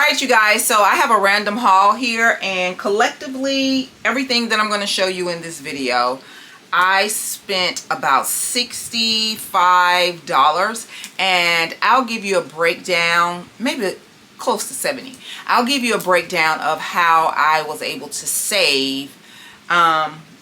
Alright you guys, so I have a random haul here, and collectively everything that I'm going to show you in this video, I spent about $65, and I'll give you a breakdown, maybe close to 70. I'll give you a breakdown of how I was able to save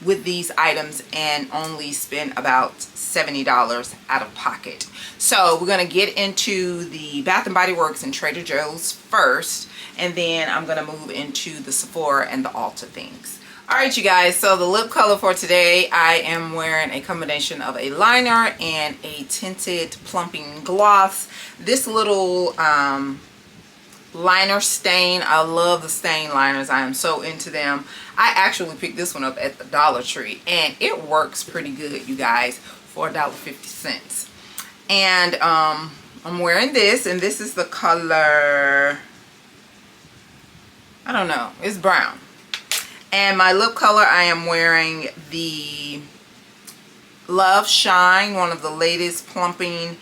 with these items and only spend about $70 out of pocket. So we're going to get into the Bath & Body Works and Trader Joe's first, and then I'm going to move into the Sephora and the Ulta things. Alright you guys, so the lip color for today, I am wearing a combination of a liner and a tinted plumping gloss. This little liner stain, I love the stain liners. I am so into them. I actually picked this one up at the Dollar Tree, and it works pretty good, you guys, for $1.50. And I'm wearing this, and this is the color, I don't know, it's brown. And my lip color, I am wearing the Love Shine, one of the latest plumping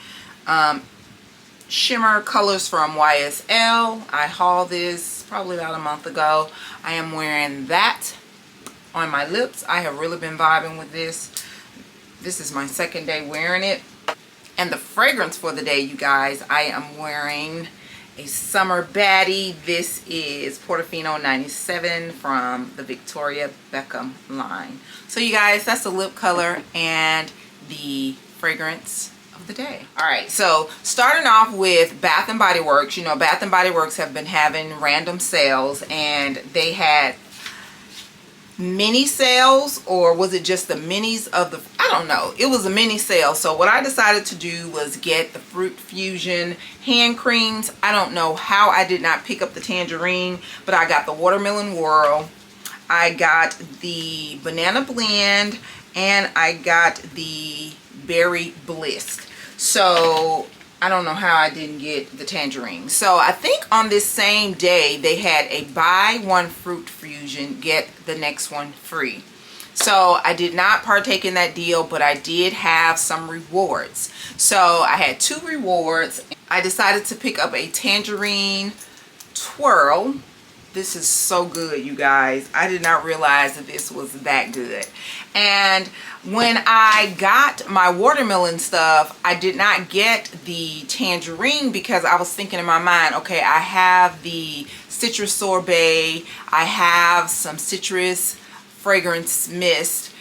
shimmer colors from YSL. I hauled this probably about a month ago. I am wearing that on my lips. I have really been vibing with this. This is my second day wearing it. And the fragrance for the day, you guys, I am wearing a Summer Baddie. This is Portofino 97 from the Victoria Beckham line. So you guys, that's the lip color and the fragrance of the day. Alright, so starting off with Bath & Body Works. You know, Bath & Body Works have been having random sales, and they had mini sales, or was it just the minis of the, I don't know, it was a mini sale. So what I decided to do was get the Fruit Fusion hand creams. I don't know how I did not pick up the tangerine, but I got the Watermelon Whirl, I got the Banana Blend, and I got the Berry Bliss. So I don't know how I didn't get the tangerine. So I think on this same day they had a buy one Fruit Fusion, get the next one free. So I did not partake in that deal, but I did have some rewards. So I had 2 rewards. I decided to pick up a tangerine twirl. This is so good, you guys. I did not realize that this was that good. And when I got my watermelon stuff, I did not get the tangerine because I was thinking in my mind, okay, I have the citrus sorbet, I have some citrus fragrance mist,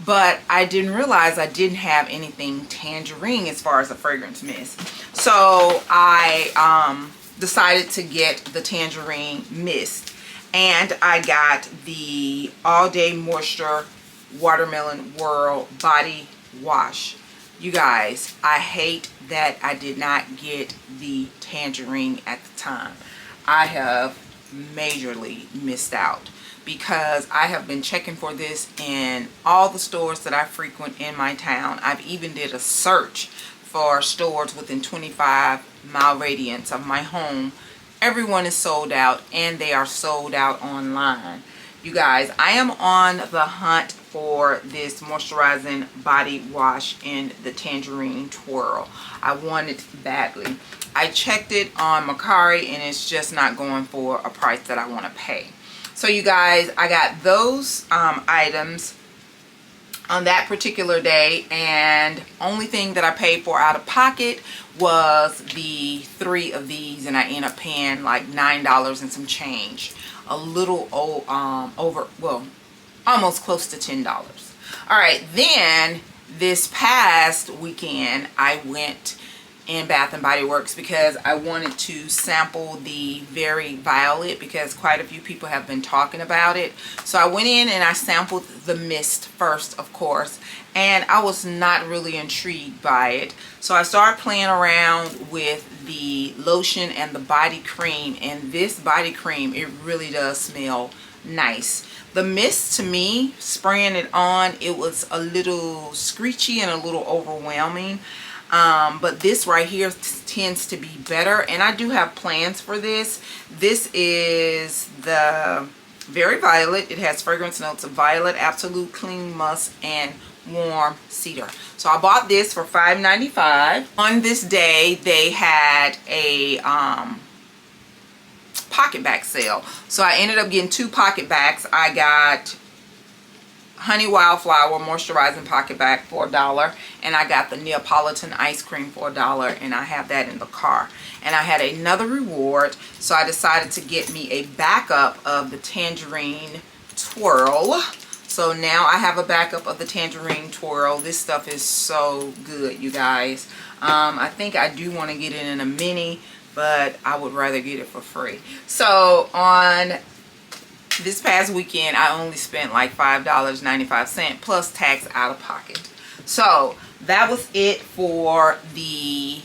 but I didn't realize I didn't have anything tangerine as far as a fragrance mist. So I decided to get the tangerine mist, and I got the All Day Moisture Watermelon Whirl body wash. You guys, I hate that I did not get the tangerine at the time. I have majorly missed out, because I have been checking for this in all the stores that I frequent in my town. I've even did a search for stores within 25-mile radius of my home. Everyone is sold out, and they are sold out online. You guys, I am on the hunt for this moisturizing body wash in the tangerine twirl. I want it badly. I checked it on Mercari, and it's just not going for a price that I want to pay. So you guys, I got those items on that particular day, and only thing that I paid for out of pocket was the 3 of these, and I ended up paying like $9 and some change. A little over, well, almost close to $10. Alright, then this past weekend I went in Bath & Body Works because I wanted to sample the Very Violet, because quite a few people have been talking about it. So I went in and I sampled the mist first, of course, and I was not really intrigued by it. So I started playing around with the lotion and the body cream, and this body cream, it really does smell nice. The mist, to me, spraying it on, it was a little screechy and a little overwhelming. But this right here tends to be better, and I do have plans for this. This is the Very Violet. It has fragrance notes of violet, absolute clean musk, and warm cedar. So I bought this for $5.95. On this day they had a pocket back sale. So I ended up getting 2 pocket backs. I got Honey Wildflower moisturizing pocket bag for $1, and I got the Neapolitan ice cream for $1, and I have that in the car. And I had another reward, so I decided to get me a backup of the tangerine twirl. So now I have a backup of the tangerine twirl. This stuff is so good, you guys. I think I do want to get it in a mini, but I would rather get it for free. So on this past weekend, I only spent like $5.95 plus tax out of pocket. So that was it for the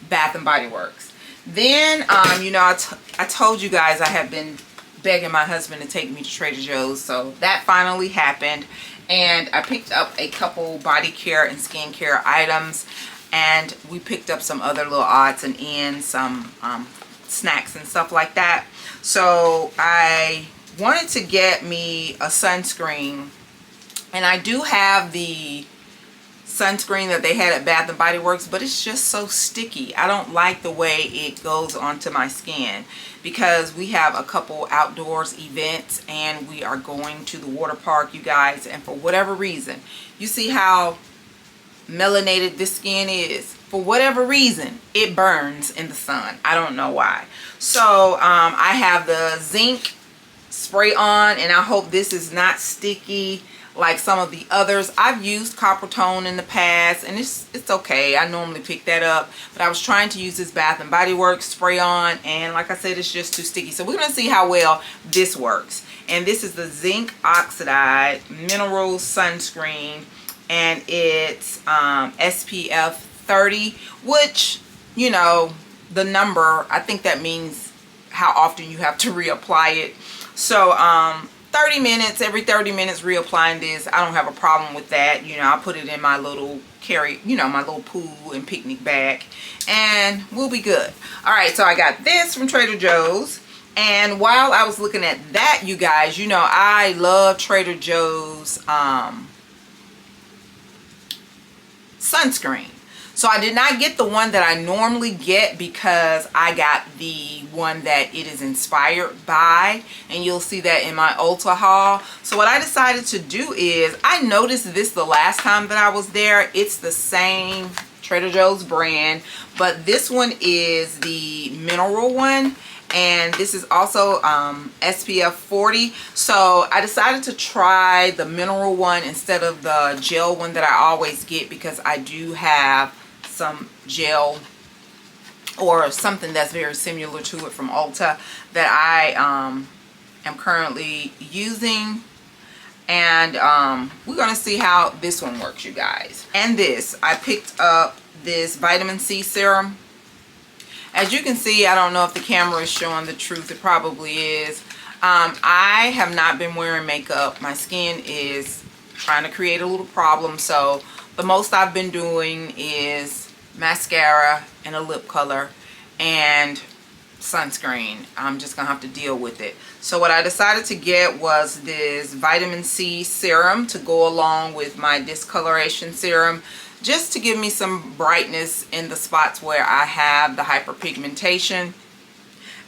Bath and Body Works. Then, you know, I told you guys I have been begging my husband to take me to Trader Joe's. So that finally happened. And I picked up a couple body care and skincare items. And we picked up some other little odds and ends, some snacks and stuff like that. So I wanted to get me a sunscreen, and I do have the sunscreen that they had at Bath and Body Works, but it's just so sticky. I don't like the way it goes onto my skin, because we have a couple outdoors events and we are going to the water park, you guys, and for whatever reason, you see how melanated this skin is. For whatever reason, it burns in the sun. I don't know why. So I have the zinc spray on, and I hope this is not sticky like some of the others. I've used Copper Tone in the past, and it's okay. I normally pick that up, but I was trying to use this Bath and Body Works spray on, and like I said, it's just too sticky. So we're gonna see how well this works. And this is the Zinc Oxide Mineral Sunscreen, and it's SPF 30, which, you know, the number, I think that means how often you have to reapply it. So 30 minutes, every 30 minutes reapplying this. I don't have a problem with that. You know, I put it in my little my little pool and picnic bag, and we'll be good. All right, so I got this from Trader Joe's. And while I was looking at that, you guys, you know, I love Trader Joe's sunscreen. So I did not get the one that I normally get, because I got the one that it is inspired by, and you'll see that in my Ulta haul. So what I decided to do is, I noticed this the last time that I was there. It's the same Trader Joe's brand, but this one is the mineral one, and this is also SPF 40. So I decided to try the mineral one instead of the gel one that I always get, because I do have some gel or something that's very similar to it from Ulta that I am currently using. And we're gonna see how this one works, you guys. And this, I picked up this vitamin C serum. As you can see, I don't know if the camera is showing the truth. It probably is. I have not been wearing makeup. My skin is trying to create a little problem, so the most I've been doing is mascara and a lip color and sunscreen. I'm just gonna have to deal with it. So what I decided to get was this vitamin C serum to go along with my discoloration serum, just to give me some brightness in the spots where I have the hyperpigmentation.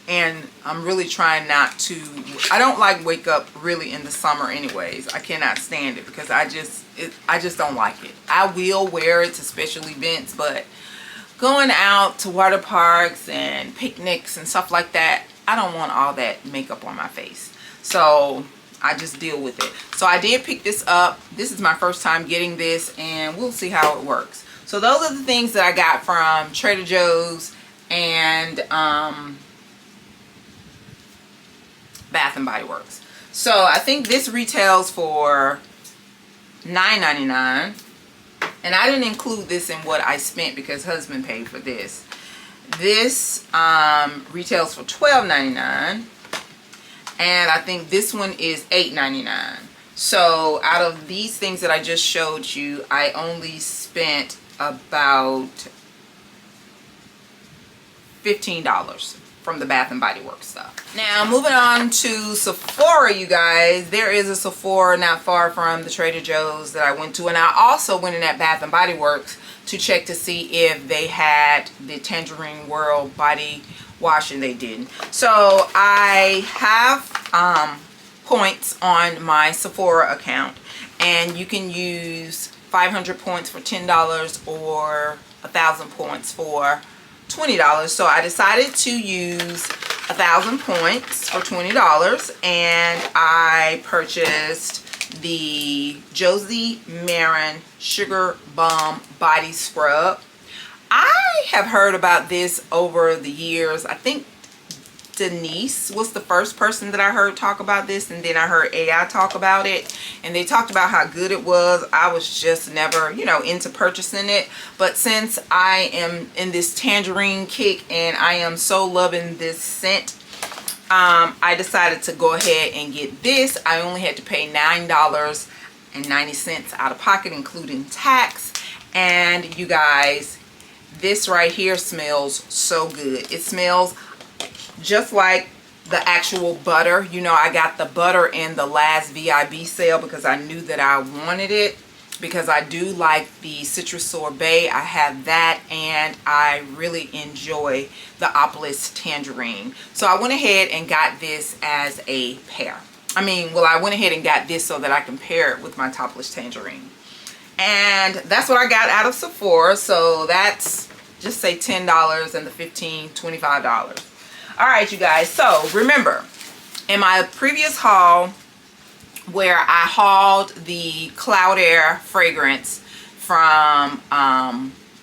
And I'm really trying not to, I don't like wake up really in the summer anyways. I cannot stand it, because I just don't like it. I will wear it to special events, but going out to water parks and picnics and stuff like that, I don't want all that makeup on my face. So I just deal with it. So I did pick this up. This is my first time getting this, and we'll see how it works. So those are the things that I got from Trader Joe's and Bath and Body Works. So I think this retails for $9.99, and I didn't include this in what I spent because husband paid for this. This retails for $12.99, and I think this one is $8.99. So out of these things that I just showed you, I only spent about $15 from the Bath and Body Works stuff. Now moving on to Sephora, you guys. There is a Sephora not far from the Trader Joe's that I went to, and I also went in at Bath and Body Works to check to see if they had the Tangerine World body wash, and they didn't. So I have points on my Sephora account, and you can use 500 points for $10 or 1,000 points for $20. So I decided to use 1,000 points for $20, and I purchased the Josie Maran Sugar Bomb Body Scrub. I have heard about this over the years. I think Denise was the first person that I heard talk about this, and then I heard AI talk about it, and they talked about how good it was. I was just never, you know, into purchasing it, but since I am in this tangerine kick and I am so loving this scent, I decided to go ahead and get this. I only had to pay $9.90 out of pocket, including tax. And you guys, this right here smells so good. It smells just like the actual butter. You know, I got the butter in the last VIB sale because I knew that I wanted it, because I do like the citrus sorbet. I have that, and I really enjoy the Opolis tangerine. So I went ahead and got this as a pair. I went ahead and got this so that I can pair it with my Topless tangerine. And that's what I got out of Sephora. So that's, just say $10 and the $15, $25. All right, you guys. So remember, in my previous haul, where I hauled the Cloud Air fragrance from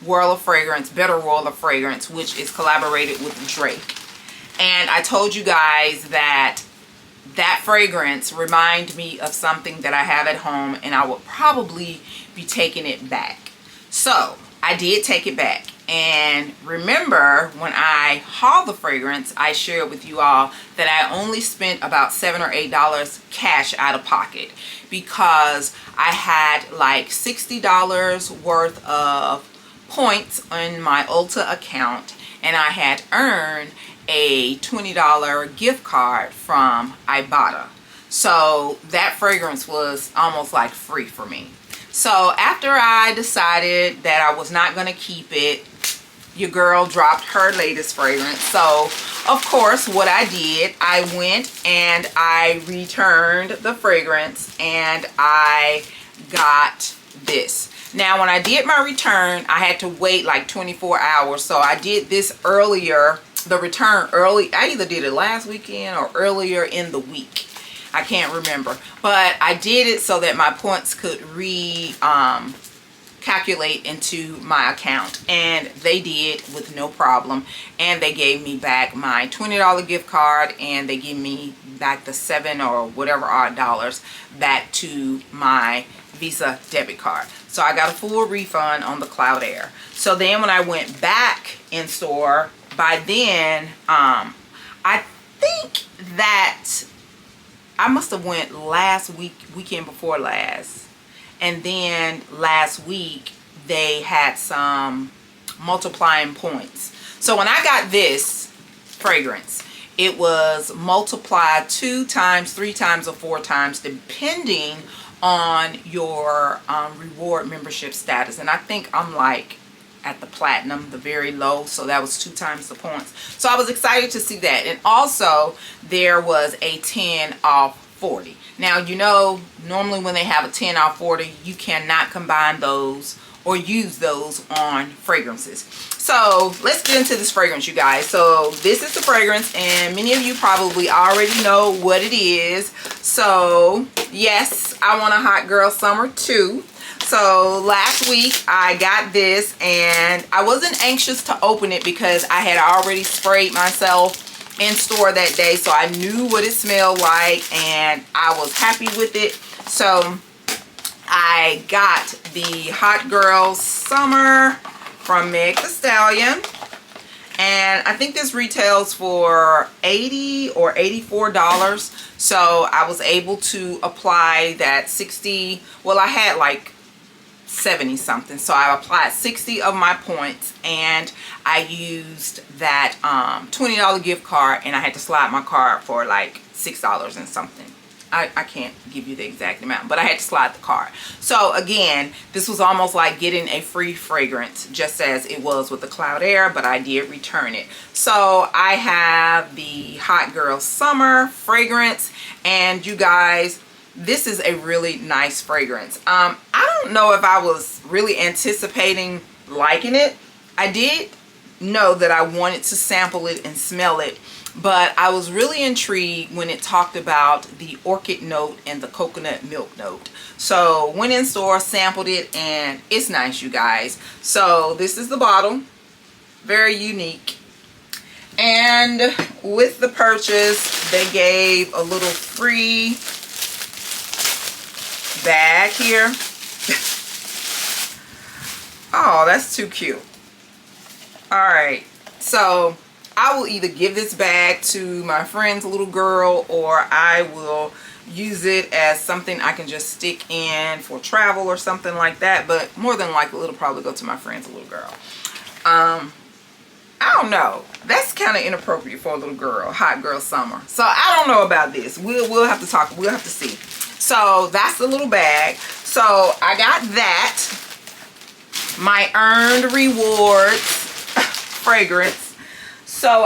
World of Fragrance, Better World of Fragrance, which is collaborated with Drake. And I told you guys that that fragrance reminded me of something that I have at home, and I would probably be taking it back. So I did take it back. And remember, when I hauled the fragrance, I shared with you all that I only spent about $7 or $8 cash out of pocket, because I had like $60 worth of points on my Ulta account, and I had earned a $20 gift card from Ibotta. So that fragrance was almost like free for me. So after I decided that I was not going to keep it, your girl dropped her latest fragrance. So of course, what I did, I went and I returned the fragrance, and I got this. Now when I did my return, I had to wait like 24 hours. So I did this earlier, the return early. I either did it last weekend or earlier in the week. I can't remember, but I did it so that my points could calculate into my account, and they did with no problem. And they gave me back my $20 gift card, and they gave me back the $7 or whatever odd dollars back to my Visa debit card. So I got a full refund on the Cloud Air. So then when I went back in store, by then I think that I must have went weekend before last. And then last week they had some multiplying points. So when I got this fragrance, it was multiplied 2 times, 3 times, or 4 times, depending on your reward membership status. And I think I'm like at the platinum, the very low, so that was 2 times the points. So I was excited to see that. And also there was a 10 off 40. Now, you know, normally when they have a 10 off 40, you cannot combine those or use those on fragrances. So let's get into this fragrance, you guys. So this is the fragrance, and many of you probably already know what it is. So yes, I want a hot girl summer too. So last week I got this, and I wasn't anxious to open it because I had already sprayed myself in store that day, so I knew what it smelled like, and I was happy with it. So I got the Hot Girl Summer from Meg Thee Stallion, and I think this retails for $80 or $84. So I was able to apply that 60, well, I had like 70 something, so I applied 60 of my points, and I used that $20 gift card, and I had to slide my card for like $6 and something. I can't give you the exact amount, but I had to slide the card. So again, this was almost like getting a free fragrance, just as it was with the Cloud Air, but I did return it. So I have the Hot Girl Summer fragrance, and you guys, this is a really nice fragrance. I don't know if I was really anticipating liking it. I did know that I wanted to sample it and smell it, but I was really intrigued when it talked about the orchid note and the coconut milk note. So went in store, sampled it, and it's nice, you guys. So this is the bottle, very unique. And with the purchase, they gave a little free bag here. Oh, that's too cute. All right, so I will either give this bag to my friend's little girl, or I will use it as something I can just stick in for travel or something like that. But more than likely, it'll probably go to my friend's little girl. I don't know. That's kind of inappropriate for a little girl. Hot Girl Summer. So I don't know about this. We'll have to talk. We'll have to see. So that's the little bag. So I got that. My earned rewards fragrance. So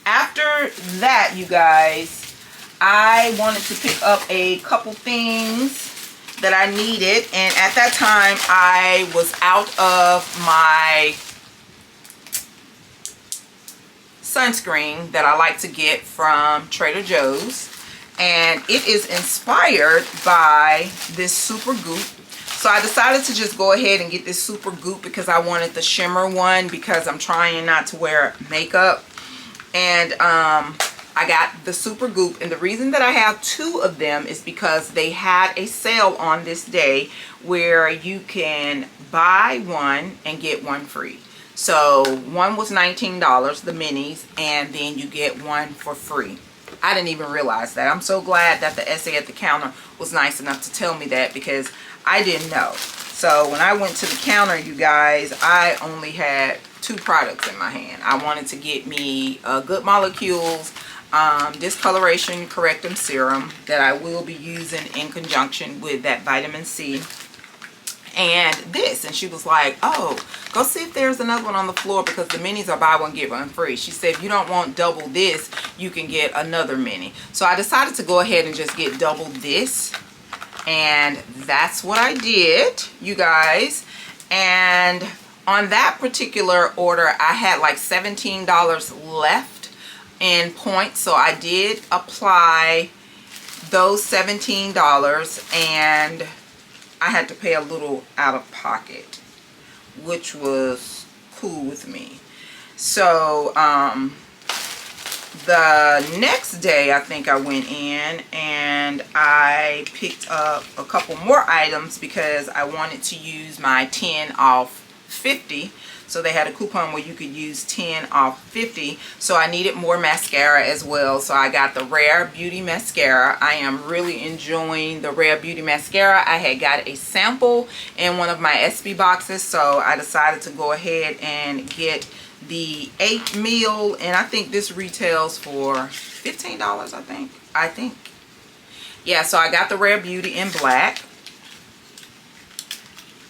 after that, you guys, I wanted to pick up a couple things that I needed, and at that time I was out of my sunscreen that I like to get from Trader Joe's, and it is inspired by this Super Goop. So I decided to just go ahead and get this Super Goop because I wanted the shimmer one, because I'm trying not to wear makeup. And I got the Super Goop, and the reason that I have two of them is because they had a sale on this day where you can buy one and get one free. So one was $19, the minis, and then you get one for free. I didn't even realize that. I'm so glad that the essay at the counter was nice enough to tell me that, because I didn't know. So when I went to the counter, you guys, I only had two products in my hand. I wanted to get me Good Molecules Discoloration Correcting Serum that I will be using in conjunction with that vitamin C, and this. And she was like, oh, go see if there's another one on the floor, because the minis are buy one get one free. She said if you don't want double this, you can get another mini. So I decided to go ahead and just get double this, and that's what I did, you guys. And on that particular order, I had like $17 left in points, so I did apply those $17, and I had to pay a little out of pocket, which was cool with me. So the next day, I think I went in and I picked up a couple more items because I wanted to use my 10 off 50. So they had a coupon where you could use 10 off 50. So I needed more mascara as well. So I got the Rare Beauty Mascara. I am really enjoying the Rare Beauty Mascara. I had got a sample in one of my SB boxes. So I decided to go ahead and get the 8 mil. And I think this retails for $15, I think. Yeah, so I got the Rare Beauty in black.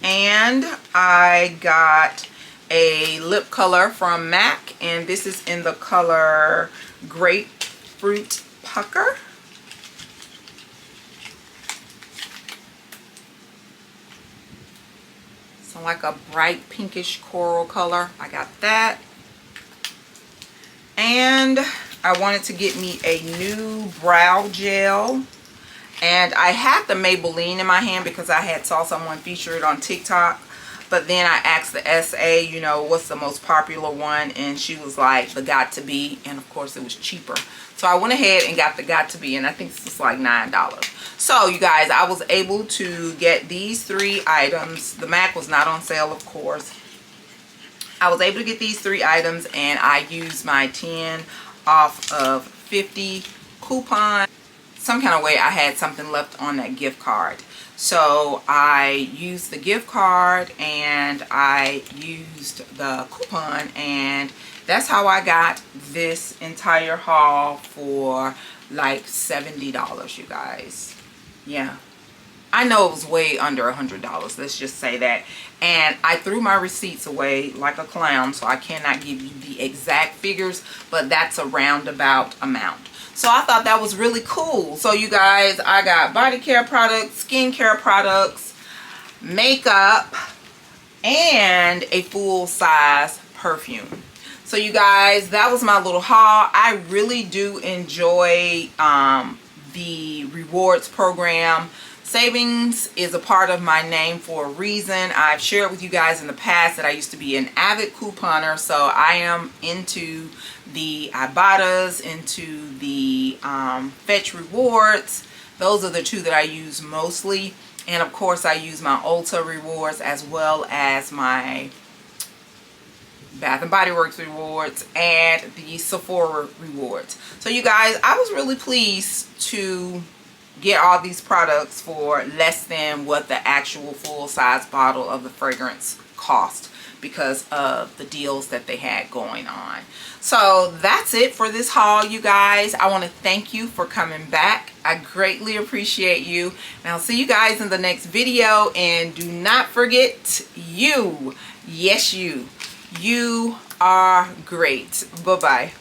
And I got a lip color from MAC, and this is in the color Grapefruit Pucker. So like a bright pinkish coral color. I got that. And I wanted to get me a new brow gel. And I had the Maybelline in my hand because I had saw someone feature it on TikTok. But then I asked the SA, you know, what's the most popular one? And she was like, the Got To Be. And of course it was cheaper. So I went ahead and got the Got To Be. And I think this was like $9. So you guys, I was able to get these 3 items. The MAC was not on sale, of course. I was able to get these 3 items. And I used my 10 off of 50 coupon. Some kind of way I had something left on that gift card. So I used the gift card and I used the coupon, and That's how I got this entire haul for like $70, you guys. Yeah, I know it was way under $100, let's just say that. And I threw my receipts away like a clown, so I cannot give you the exact figures, but that's a roundabout amount. So I thought that was really cool. So you guys, I got body care products, skincare products, makeup, and a full-size perfume. So you guys, that was my little haul. I really do enjoy the rewards program. Savings is a part of my name for a reason. I've shared with you guys in the past that I used to be an avid couponer, so I am into the Ibotta's, into the Fetch Rewards. Those are the two that I use mostly. And of course I use my Ulta rewards as well as my Bath and Body Works rewards and the Sephora rewards. So you guys, I was really pleased to get all these products for less than what the actual full-size bottle of the fragrance cost because of the deals that they had going on. So that's it for this haul, you guys. I want to thank you for coming back. I greatly appreciate you, and I'll see you guys in the next video. And do not forget, you, yes you are great. Bye-bye.